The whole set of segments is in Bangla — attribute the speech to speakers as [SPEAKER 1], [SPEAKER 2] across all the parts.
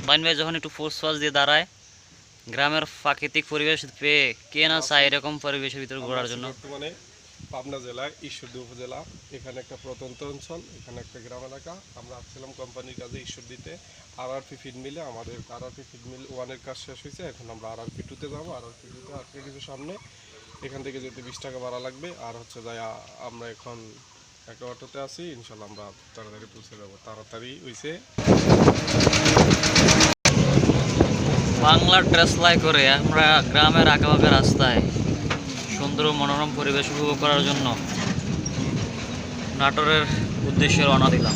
[SPEAKER 1] বাইন ভাই যখন একটু ফোর্স ফাস দিয়ে দাঁড়ায়, গ্রামের প্রাকৃতিক পরিবেশ পেয়ে কে না চায় এরকম পরিবেশের ভিতরে ঘোরার জন্য।
[SPEAKER 2] বর্তমানে পাবনা জেলায় ঈশ্বরদী উপজেলা, এখানে একটা প্রত্যন্ত অঞ্চল, এখানে একটা গ্রাম এলাকা। আমরা আসছিলাম কোম্পানির কাজে ঈশ্বরদীতে RRP ফিড মিলে। আমাদের RRP ফিড মিল 1-এর কাজ শেষ হয়েছে, এখন আমরা RRP 2-তে যাবো। RRP 2-তে আজকে কিছু সামনে, এখান থেকে যেতে 20 টাকা ভাড়া লাগবে। আর হচ্ছে যাই আমরা এখন একটা অটোতে আছি, ইনশাল্লাহ আমরা তাড়াতাড়ি পৌঁছে যাবো। তাড়াতাড়ি হয়েছে
[SPEAKER 1] বাংলা ট্রেসলাই করে আমরা গ্রামের আঁকাবাঁকা রাস্তায় সুন্দর মনোরম পরিবেশ উপভোগ করার জন্য নাটোরের উদ্দেশ্যে রওনা দিলাম।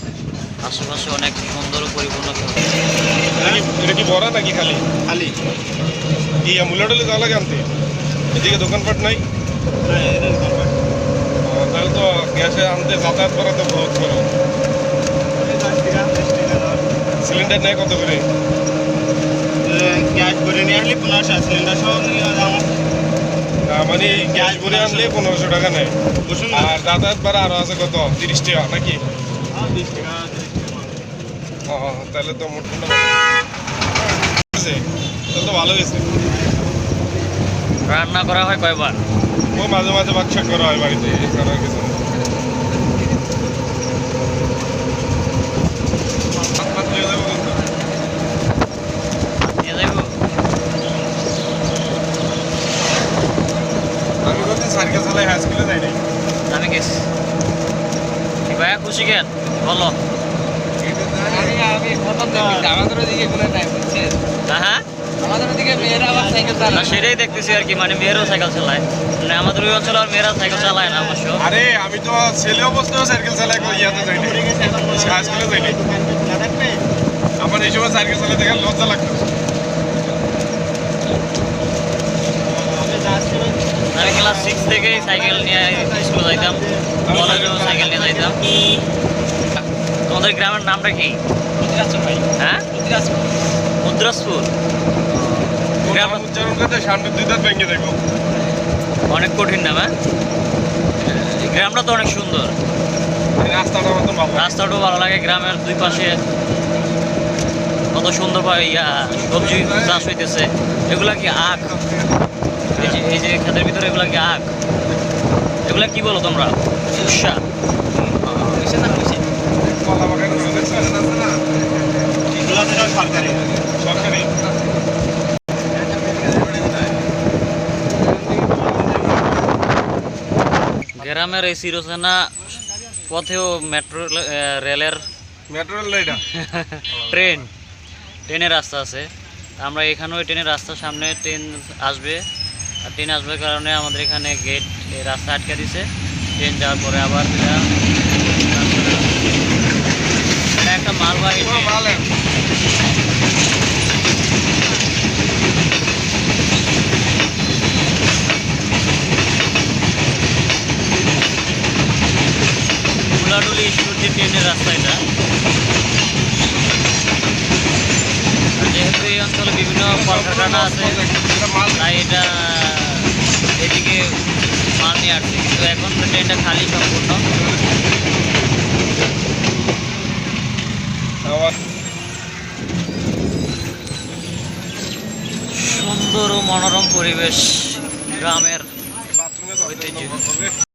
[SPEAKER 1] আশেপাশে অনেক সুন্দর পরিপূর্ণ।
[SPEAKER 2] এটা কি বড় নাকি খালি খালি এই আমুলাডলে যাওয়া লাগে আনতে? এদিকে দোকানপাট নাই? তাহলে তো গ্যাসে আনতে যাতায়াত করা তো বহুত বড়। সিলিন্ডার নেয় কত করে?
[SPEAKER 3] গ্যাস ভরে নিয়ে আসলে 1500, সিলিন্ডার সহ নিয়ে যাবো।
[SPEAKER 2] মানে গ্যাস ভরে আনলে 1500 টাকা নেয়, আর যাতায়াত ভাড়া আরো আছে কত? 30 টাকা নাকি?
[SPEAKER 3] 20 টাকা।
[SPEAKER 2] তাহলে তো মোট তো ভালো হয়েছে।
[SPEAKER 1] রান্না করা হয় কয়বার?
[SPEAKER 2] ও মাঝে মাঝে বাচ্চা করা হয় বাড়িতে, এছাড়া কিছু না।
[SPEAKER 1] নিয়ে যাইব?
[SPEAKER 2] আমি বলছি সাইকেল চালাই, হাই স্কুলে যাই নাই।
[SPEAKER 1] আমি গেছি। কি ভাইয়া খুশি কেন বলো?
[SPEAKER 3] আমাদের ওদিকে কোনো নাই, বুঝছেন?
[SPEAKER 1] হ্যাঁ,
[SPEAKER 3] আমাদের ওদিকে মেয়েরা আবার সাইকেল
[SPEAKER 1] না সেটাই দেখতেছি আর কি, মানে মেয়েরাও সাইকেল চালায়। মানে আমাদের ওই অঞ্চলে আর মেয়েরা সাইকেল চালায় না অবশ্য।
[SPEAKER 2] আরে আমি তো ছেলে অবস্থায় সাইকেল চালাই, ইয়াতে যাই নাই, হাই স্কুলে যাই নাই। আমার এই সময় সাইকেল চালাতে দেখে লজ্জা লাগতো।
[SPEAKER 1] আমি ক্লাস 6 থেকেই সাইকেল নিয়ে স্কুলে যাইতাম, কলেজেও সাইকেল নিয়ে যাইতাম। তোমাদের গ্রামের নামটা কি? হ্যাঁ, মুদ্রাসপুর।
[SPEAKER 2] উচ্চারণ করতে শান্ত দুইটা ভেঙে দেখো,
[SPEAKER 1] অনেক কঠিন নাম। হ্যাঁ, গ্রামটা তো অনেক সুন্দর,
[SPEAKER 2] রাস্তাটা মতো ভালো,
[SPEAKER 1] রাস্তাটাও ভালো লাগে। গ্রামের দুই পাশে কত সুন্দর সবজি চাষ হইতেছে। এগুলা কি আখ? এই যে ক্ষেতের ভিতরে এগুলা কি আখ? এগুলা কি বলো তোমরা? উষা।
[SPEAKER 2] কলা বাগান সরকারি সরকারি।
[SPEAKER 1] গ্রামের এই চিরচেনা পথেও রেলের ট্রেনের রাস্তা আছে। আমরা এখানেও ট্রেনের রাস্তার সামনে ট্রেন আসবে, আর ট্রেন আসবার কারণে আমাদের এখানে গেট রাস্তা আটকে দিছে। ট্রেন যাওয়ার পরে আবার এটা একটা মালবাহী ট্রেন। মুলাডুলি ঈশ্বরদী ট্রেনের রাস্তা এটা। যেহেতু এই অঞ্চলে বিভিন্ন কলকারখানা আছে, তাই এটা এদিকে মাল নিয়ে আসছে, কিন্তু এখন ট্রেনটা খালি সম্পূর্ণ। সুন্দর ও মনোরম পরিবেশ, গ্রামের ঐতিহ্য।